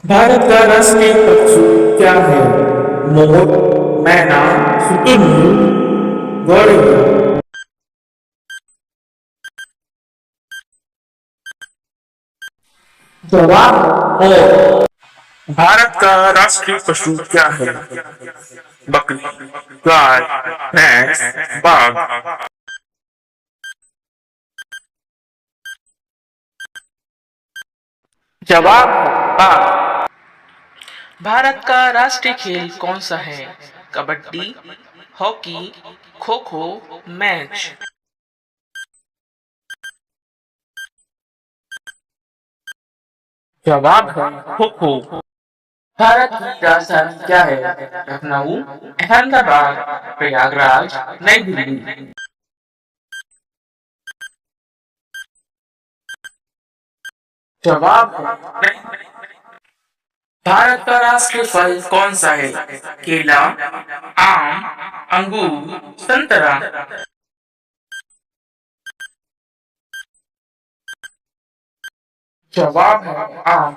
भारत का राष्ट्रीय पक्षी क्या है? मोर, मैना, शुतुरमुर्ग, गौरैया। जवाब मोर। भारत का राष्ट्रीय पशु क्या है? बकरी, गाय, भैंस, बाघ। जवाब बाघ। भारत का राष्ट्रीय खेल कौन सा है? Kabaddi, hockey, kho kho, match. जवाब है खो खो। भारत की राजधानी क्या है? लखनऊ, अहमदाबाद, प्रयागराज, नई दिल्ली। जवाब है नई दिल्ली। भारत का राष्ट्रीय फल कौन सा है? केला, आम, अंगूर, संतरा। जवाब है आम।